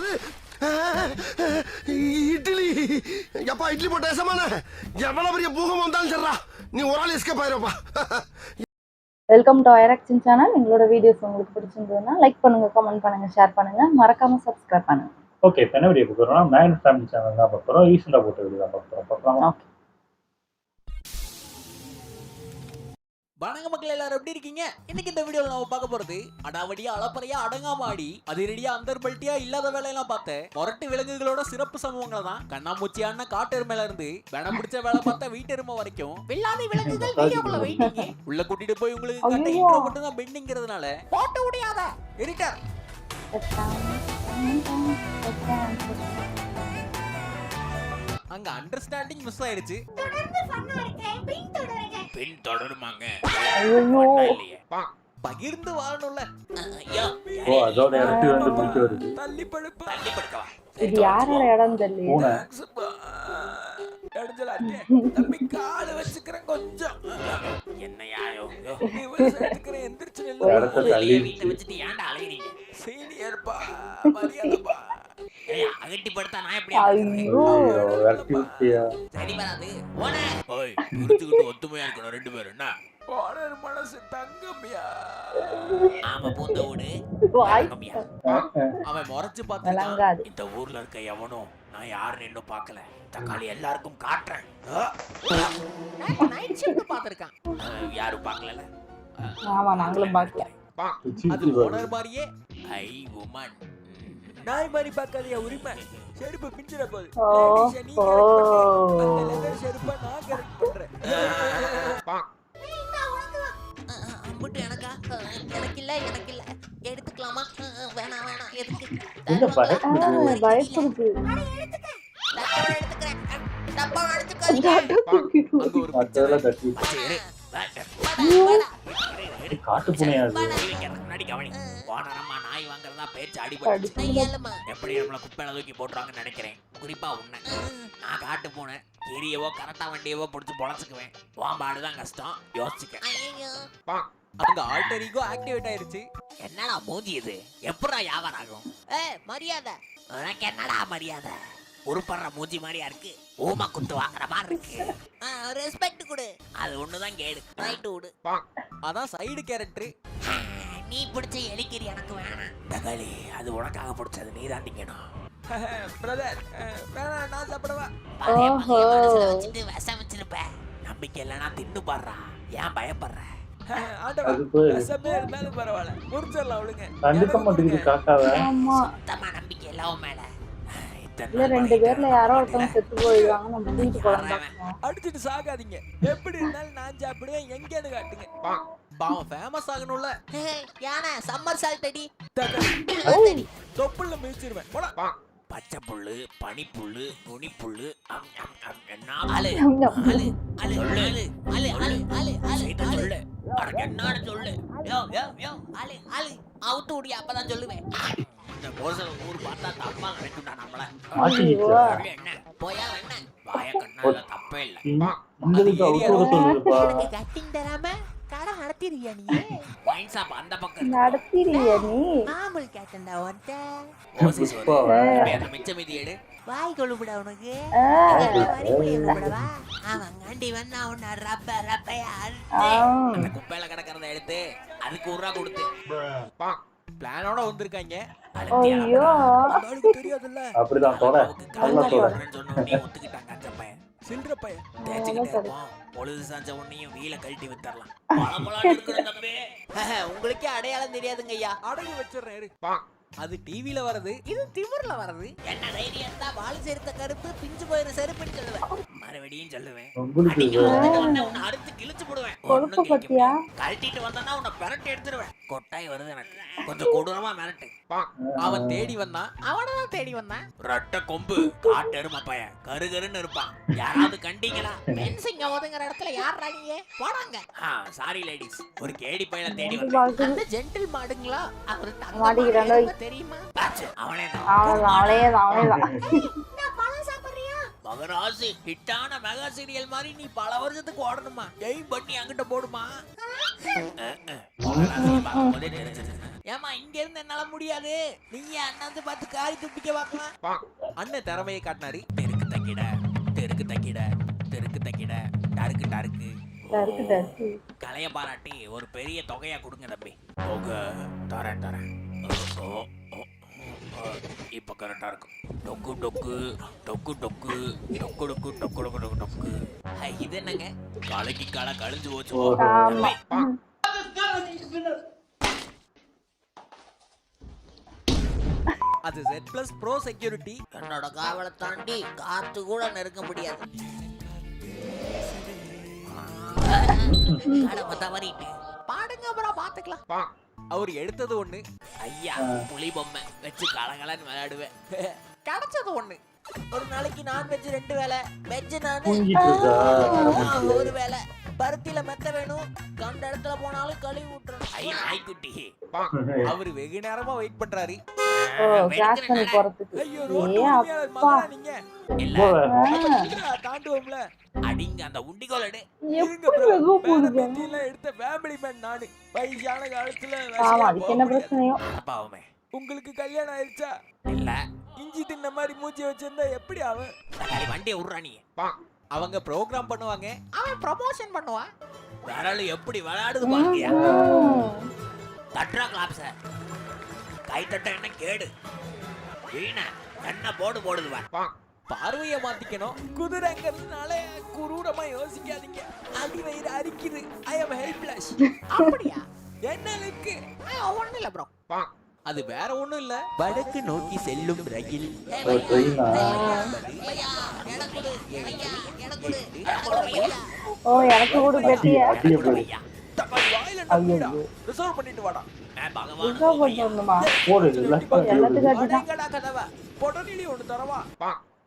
என்னது இட்லி? எப்பா இட்லி போட்ட ஏசமான எவ்வளவு பெரிய பூகம் வந்தாலும் சரிடா, நீ ஒரு ஆள் எஸ்கேப் ஆயிருப்பா. வெல்கம் டு ஐராக்சின் சேனல். எங்களோட வீடியோஸ் உங்களுக்கு பிடிச்சிருந்ததுன்னா லைக் பண்ணுங்க, கமெண்ட் பண்ணுங்க, ஷேர் பண்ணுங்க, மறக்காம சப்ஸ்கிரைப் பண்ணுங்க. ஓகே, இப்போ என்ன வீடியோ பார்க்குறோம்னா மேன் ஃபேமிலி சேனல் தான் பார்க்குறோம். ரீசெண்டாக போட்ட வீடியோ தான் பார்க்குறோம். ஓகே. வணக்க மக்கள், எல்லாரும் எப்படி இருக்கீங்க? இன்னைக்கு இந்த வீடியோல நம்ம பார்க்க போறது அடாவடியா அளப்பறையா அடங்காம ஆடி அதிரடியா அந்தர்பல்ட்டியா இல்லாத வேலையெல்லாம் பார்த்த மொரட்டு விலங்குகளோட சிறப்பு சம்பவங்களை தான் கண்ணாமூச்சியான காட்டெருமையில இருந்து வெனம் பிடிச்ச வேலை பார்த்த வீட்டெருமை வரைக்கும் வில்லாதி விலங்குகள் வீடியோக்குள்ள வெயிட்டிங்க. உள்ள கூட்டிட்டு போய் உங்களுக்கு கட்ட இன்ட்ரோ மட்டும் தான் பெண்டிங்கிறதுனால போட்டு முடியாத எடிட்டர் அங்க அண்டர்ஸ்டாண்டிங் மிஸ் ஆயிடுச்சு. பின் தொடருமாங்க பகிர்ந்து வாழணும்ல. ஓ, அதோட இடத்துக்கு வந்து குளிக்க வருது. தள்ளி படுக்கவா இது யாரோட இடம் தெரியல. தம்பி கால வச்சுக்கிறேன் கொஞ்சம். என்னையாயோ எந்திரிச்சு வச்சுட்டு ஏன்டா அலையறீங்க? சீனியர்ப்பா, மரியாதைப்பா. அகட்டி படுத்தா நான் எப்படி சரி வராது. ஒத்துமையா இருக்கணும் ரெண்டு பேரும். என்ன ஓனர் மனசு தங்கம்யா. ஆமா பூந்தோடு அவன் முறைச்சு பார்த்து இந்த ஊர்ல இருக்க எவனும் நான் யாருன்னு இன்னும் பார்க்கல. தக்காளி எல்லாருக்கும் காட்டுறேன். நைட் ஷிஃப்ட் பார்த்திருக்கான். யாரும் பார்க்கல. ஆமா, நாங்களும் பார்க்கல. அது ஓனர் மாதிரியே ஐ உமன் நாய் மாதிரி பார்க்காதயா உரிமை. செருப்பு பிஞ்சிர போகுது. செருப்பா நான் கரெக்ட் பண்றேன். எனக்கு இல்ல எடுத்துக்கலாமா? வேணாம் எதுக்கு பயப்படுது. காட்டு பூனையாது. நாய் வாங்குறதா பேச்சு அடிபட்டு எப்படி நம்மள குப்பையில தூக்கி போட்டுறாங்கன்னு நினைக்கிறேன். குறிப்பா உன்னை நான் காட்டு போனேன். எரியவோ கரெக்டா வண்டியவோ பிடிச்சி பொழச்சுக்குவேன். வாம்பாடுதான் கஷ்டம். யோசிச்சுக்க. அங்க ஆல்டர் ஈகோ ஆக்டிவேட் ஆயிருச்சு. என்னடா மூஞ்சி இது? எப்படா வியாபாரம் ஆகும்? மரியாதை உனக்கு என்னடா மரியாதை? உருப்படுற மூஞ்சி மாதிரியா இருக்கு. ஓமா குத்து வாங்குற மாதிரி இருக்கு. ரெஸ்பெக்ட் கொடு. அது ஒண்ணுதான் கேடு. ரைட் விடு. அதான் சைடு கேரக்டர். நீ பிடிச்ச எலிக்கிரி எனக்கு வேணாம். தகாளி அது உனக்காக பிடிச்சது. நீ தான் திங்கணும். பிரதர் வேணாம், நான் சாப்பிடவா? வச்சுட்டு விஷம் வச்சிருப்ப. நம்பிக்கை இல்லைன்னா தின்னு பாடுறா. ஏன் பயப்படுற? நம்பிக்கை இல்ல உன் மேல. ரெண்டு பேர்ல யாரோ ஒருத்தவங்க செத்து போயிடுவாங்க. நம்ம வீட்டு குழந்தை அடிச்சிட்டு சாகாதீங்க. எப்படி இருந்தாலும் நான் சாப்பிடுவேன். எங்கேன்னு காட்டுங்க. பாவம் ஃபேமஸ் ஆகணும்ல. யானை சம்மர் சால்ட் அடி. தொப்புள்ள மிதிச்சிருவேன். போடா. பச்சை புல்லு, பனிப்புல்லு, நுனிப்புல்லு. அவுத்து விடி, அப்பதான் சொல்லுவேன். ஊர் பார்த்தா தப்பா நினைக்கும்டா நம்மள. என்ன போயா என்ன வாய கண்ணால தப்பே இல்ல. கட்டிங் தராம கடை நடத்திடுவியா நீ? வைன் ஷாப் அந்த பக்கம் நடத்திடுவியா நீ? மாமூல் கேட்டண்டா ஒன்ட்ட. மிச்ச மீதி எடு. வாய் கொழுபுடா உனக்கு. அவன் கண்டி வந்தா உன்ன ரப்பையா அந்த குப்பையில கிடக்கிறத எடுத்து அதுக்கு ஒரு ரூபா கொடுத்து பிளானோட வந்திருக்காங்க. தெரியாதுல்ல அப்படிதான் ஒத்துக்கிட்டாங்க. அந்த பையன் சில்ற பையன் தேய்ச்சிக்கிட்டே இருப்போம். பொழுது சாஞ்ச உன்னையும் வீல கழட்டி வித்தரலாம். உங்களுக்கே அடையாளம் தெரியாதுங்க ஐயா. அடகு வச்சிடுறேன். அது டிவில வரது, இது திமிர்ல வரது. என்ன தைரியம் தான் வாழை சேர்த்த கருப்பு பிஞ்சு போயிரு செருப்புன்னு சொல்லுவேன். மறுபடியும் சொல்லுவேன். உன்னை அறுத்து கிழிச்சு போடுவேன். கழட்டிட்டு வந்தா உன்னை பெரட்டி எடுத்துருவேன். கொட்டாய் வருது எனக்கு. கொஞ்சம் கொடூரமா மிரட்டு. அவன் தேடி வந்தான். அவனதான் தேடி வந்தான். ரெட்ட கொம்பு காட்டெருமை பையன் கருகருன்னு இருப்பான். யாராவது கண்டீங்களா? பென்சிங்க ஒதுங்குற இடத்துல யார் ராணிங்க போடாங்க. சாரி லேடிஸ், ஒரு கேடி பையனை தேடி வந்தான். அந்த ஜென்டில் மாடுங்களா? அவரு தெரியுமா? அவனே மகராசி ஹிட்டான மெகா சீரியல் மாதிரி நீ பல வருஷத்துக்கு ஓடணுமா? எய்ம் பண்ணி அங்கிட்ட போடுமா. மகராசியை பார்க்கும்போதே தெரிஞ்சது. ஏமா இங்க இருந்து என்னால முடியாது, நீங்க அண்ணாந்து பார்த்து காரி துப்பிக்க பார்க்கலாம். அண்ணன் திறமையை காட்டினாரு. தெருக்கு தக்கிட தெருக்கு தக்கிட தெருக்கு தக்கிட டருக்கு டருக்கு டருக்கு டருக்கு. கலைய பாராட்டி ஒரு பெரிய தொகையா கொடுங்க தம்பி. தொகை தரேன் தரேன். இப்ப கரெக்டா இருக்கும். டொக்கு டொக்கு டொக்கு டொக்கு டொக்கு டொக்கு டொக்கு டொக்கு டொக்கு டொக்கு. இது என்னங்க கலைக்கு கால கழிஞ்சு போச்சு. ஆமா. அது Z+ Pro செக்யூரிட்டி. என்னோட காவலை தாண்டி காத்து கூட நெருங்க முடியாது. கடமை தவறிட்டு பாடுங்க, அப்புறம் பாத்துக்கலாம். அவர் எடுத்தது ஒண்ணு, ஐயா புலி பொம்மை வச்சு கலகலன்னு விளையாடுவேன். கிடைச்சது ஒண்ணு, ஒரு நாளைக்கு நான்வெஜ் 2 வேளை, வெஜ் ஒரு வேளை, பருத்தியில மெத்த வேணும், கண்ட இடத்துல போனாலும் கழுவி விட்டுறணும். ஐயா நாய்க்குட்டி. அவரு வெகு நேரமா வெயிட் பண்றாரு. கிளாஸ் பண்ணி போறதுக்கு. ஐயோ ஏ அப்பா. நீங்க தாண்டுவோம்ல. அடிங்க அந்த உண்டிகோல் எடு. எப்படி வெகு போடுங்க. எடுத்த ஃபேமிலி மேன் நானு. வயசான காலத்துல ஆமா, அதுக்கு என்ன பிரச்சனையோ. அப்பாவுமே உங்களுக்கு கல்யாணம் ஆயிடுச்சா? இல்ல. இஞ்சி தின்ன மாதிரி மூஞ்சி வச்சிருந்தா எப்படி அவன்? வண்டியை விடுறானி. அவங்க ப்ரோக்ராம் பண்ணுவாங்க, அவன் ப்ரமோஷன் பண்ணுவான். விரல் எப்படி விளையாடுது பாருங்க. தட்ரா கிளாப்ஸ கை தட்ட என்ன கேடு வீண என்ன போடு போடுது வா. பார்வையை மாத்திக்கணும். குதிரைங்கிறதுனால குரூரமா யோசிக்காதீங்க. அடி வயிறு அரிக்குது. ஐ அம் ஹெல்ப்லெஸ். அப்படியா? என்ன இருக்கு? ஒண்ணும் இல்ல ப்ரோ. அது வேற ஒண்ணும் இல்ல. வடக்கு நோக்கி செல்லும் ரயில். ஓ எனக்கு கூட பெட்டியா. ரிசர்வ் பண்ணிட்டு வாடா. ரிசர்வ் பண்ணணுமா?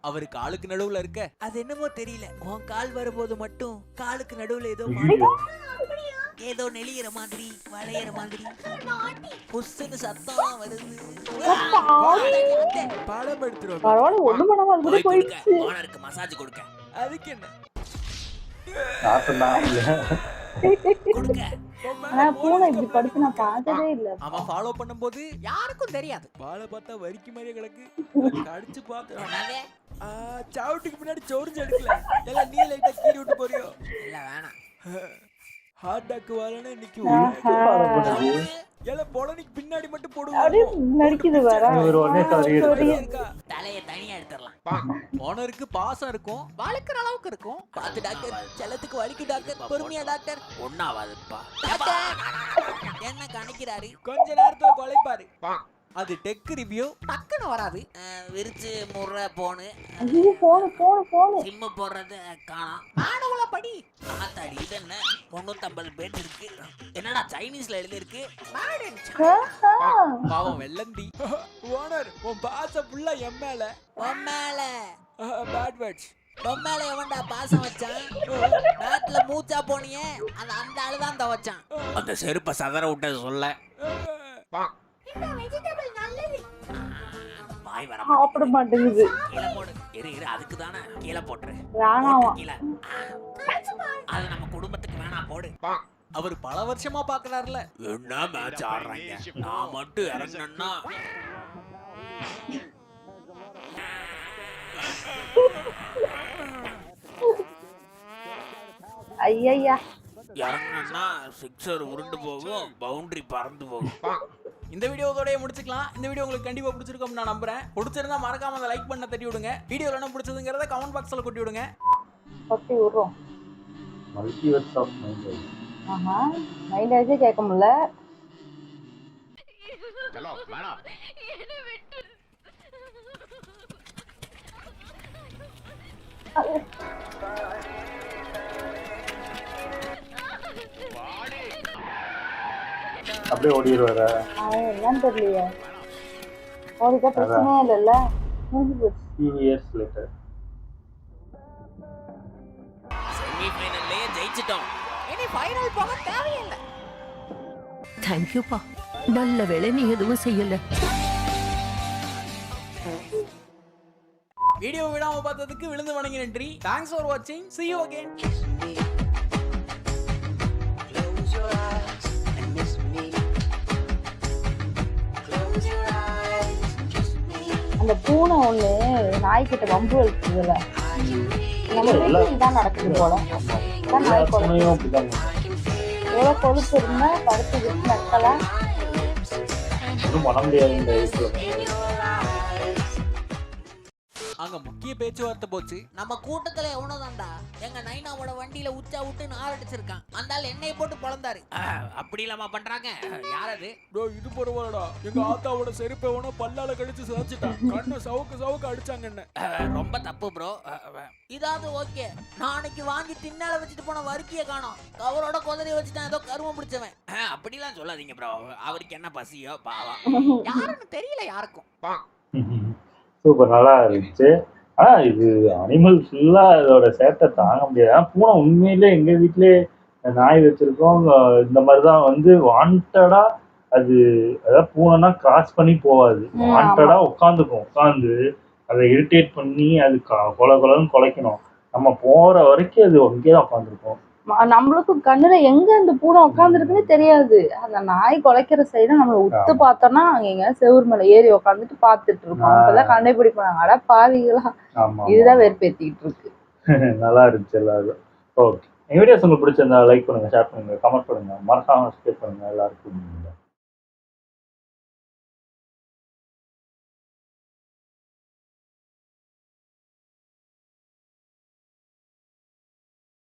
அவருக்கு காலுக்கு நடுவுல இருக்க அது என்னமோ தெரியல. உன் கால் வரும்போது மட்டும் காலுக்கு நடுவுல ஏதோ நெளிகிற மாதிரி வளையற மாதிரி புஸ்ஸுன்னு சத்தம் வருது. படம் எடுத்துருவோம். பரவாயில்ல, ஒண்ணும் பண்ணாம அது கூட போயிடுச்சு. ஓனருக்கு மசாஜ் கொடுக்க. அதுக்கு என்ன கொடுக்க. பூனை இப்படி படுத்து நான் பார்த்ததே இல்ல. அவன் ஃபாலோ பண்ணும்போது யாருக்கும் தெரியாது. பாலை பார்த்தா வரிக்கு மாதிரியே கிடக்கு. கடிச்சு பார்த்து சாவுட்டுக்கு முன்னாடி சோர்ந்து எடுக்கல. எல்லாம் நீ லைட்டா கீறி விட்டு போறியோ? இல்ல வேணாம். ஹார்ட் அட்டாக் வரணும் இன்னைக்கு. எல்லாம் பொலனிக்கு பின்னாடி மட்டும் போடுவோம். நடிக்குது வேற. தலைய தனியா எடுத்துடலாம். ஓனருக்கு பாசம் இருக்கும், வலிக்கிற அளவுக்கு இருக்கும். பார்த்து டாக்டர், செல்லத்துக்கு வலிக்கு டாக்டர், பொறுமையா டாக்டர். ஒண்ணாவாதுப்பா. என்ன கணிக்கிறாரு, கொஞ்ச நேரத்துல கொலைப்பாரு. அது டெக் ரிவ்யூ டக்குன்னு வராது. விரிச்சு முறை போனு சிம்மு போடுறது காணோம். மாடவுல படி ஆத்தாடி. இது என்ன 350 பேஜ் இருக்கு. என்னடா சைனீஸ்ல எழுதி இருக்கு. பாவம் வெள்ளந்தி. ஓனர் உன் பாச ஃபுல்லா எம் மேல. உன் மேல பேட் வேர்ட்ஸ். உன் மேல எவன்டா பாசம் வச்சான்? நாட்டுல மூச்சா போனியே அந்த ஆளுதான் தவச்சான். அந்த செருப்ப சதற விட்டது சொல்ல. சாப்பிட மாட்டேங்குது. கீழே போடு. இரு அதுக்கு தானே கீழே போட்டுரு. கீழே அது நம்ம குடும்பத்துக்கு வேணா போடு. அவர் பல வருஷமா பாக்குறாருல. என்ன மேட்ச் ஆடுறாங்க, நான் மட்டும் இறங்கணும்னா ஐயா இறங்கணும்னா சிக்ஸர் உருண்டு போகும், பவுண்டரி பறந்து போகும். இந்த வீடியோவோட முடிச்சுக்கலாம். இந்த வீடியோ உங்களுக்கு கண்டிப்பா பிடிச்சிருக்கும் நான் நம்புறேன். பிடிச்சிருந்தா மறக்காம அந்த லைக் பண்ண தட்டி விடுங்க. வீடியோல என்ன பிடிச்சதுங்கறத கமெண்ட் பாக்ஸ்ல கொட்டி விடுங்க. கொட்டி விடுறோம். Multiverse of mind. மைண்ட் ஆச்சே கேட்க முடியல. Hello madam. அப்படியே ஓடிடுவாரா? என்னன்னு தெரியலையே. ஓடிக்க பிரச்சனையே இல்லைல்ல. few years later. செமிஃபைனல்லே ஜெயிச்சிட்டோம். இனி ஃபைனல் போக தேவையில்லை. Thank you பா. நல்ல வேளை நீ எதுவும் செய்யல. வீடியோ விடாம பார்த்ததுக்கு விழுந்து வணங்கி நன்றி. தேங்க்ஸ் ஃபார் வாட்சிங். see you again. Close your eyes and miss me. Close your eyes and kiss me. அந்த பூனை ஒண்ணு நாய்கிட்ட வம்பு வச்சுதுல, நம்ம வீட்டுல இதான் நடக்குது போல. இதான் நாய் கொலை. துணையும் அப்படிதான் எவ்வளவு கொழுப்பு இருந்தா படுத்து விட்டு நக்கலாம். ஒன்றும் பண்ண முடியாது இந்த வயசுல. அங்க முக்கிய பேச்சுவார்த்தை போச்சு. நம்ம கூட்டத்துல எவனோதான்டா எங்க நைனாவோட வண்டியில உச்சா விட்டு நார் அடிச்சிருக்கான். அந்த ஆள் எண்ணெய் போட்டு பொழந்தாரு. அப்படி இல்லாம பண்றாங்க. யார் அது? ப்ரோ இது பரவாயில்லடா. எங்க ஆத்தாவோட செருப்பை எவனோ பல்லால கடிச்சு சாச்சிட்டான். கண்ணை சவுக்கு அடிச்சாங்க என்ன. ரொம்ப தப்பு ப்ரோ. இதாவது ஓகே. நான் அன்னைக்கு வாங்கி திண்ணால வச்சுட்டு போன வறுக்கிய காணோம். கவரோட குதிரையை வச்சுட்டான் ஏதோ கருமம் பிடிச்சவன். அப்படிலாம் சொல்லாதீங்க ப்ரோ. அவருக்கு என்ன பசியோ பாவம். யாருன்னு தெரியல யாருக்கும். சூப்பர், நல்லா இருந்துச்சு. ஆனா இது அனிமல் ஃபுல்லா இதோட சேட்டை தாங்க முடியாது. ஆனா பூனை உண்மையிலே எங்க வீட்டிலே நாய் வச்சிருக்கோம். இந்த மாதிரிதான் வந்து வாண்டடா அது, அதாவது பூனைனா கிராஸ் பண்ணி போகாது. வாண்டடா உட்காந்து அதை இரிட்டேட் பண்ணி அது கொலைன்னு குலைக்கணும். நம்ம போற வரைக்கும் அது அங்கேயே உட்காந்துருக்கோம். நம்மளுக்கும் கண்ணுல எங்க இந்த பூனை உட்காந்துருக்குன்னு தெரியாது. அந்த நாய் குலைக்கிற சைடு நம்மள உத்து பார்த்தோம்னா அங்க எங்க செவுர் மேல ஏறி உட்காந்துட்டு பாத்துட்டு இருக்கோம். அப்பதான் கண்டுபிடிப்பாங்க, அட பாவிகளா, இதுதான் வெறுப்பேத்திக்கிட்டு இருக்கு. நல்லா இருந்துச்சு எல்லாரும். ஓகே, எங்க வீடியோஸ் உங்களுக்கு பிடிச்சிருந்தா லைக் பண்ணுங்க, ஷேர் பண்ணுங்க, கமெண்ட் பண்ணுங்க, மறக்காம சப்ஸ்கிரைப் பண்ணுங்க. எல்லாருக்கும்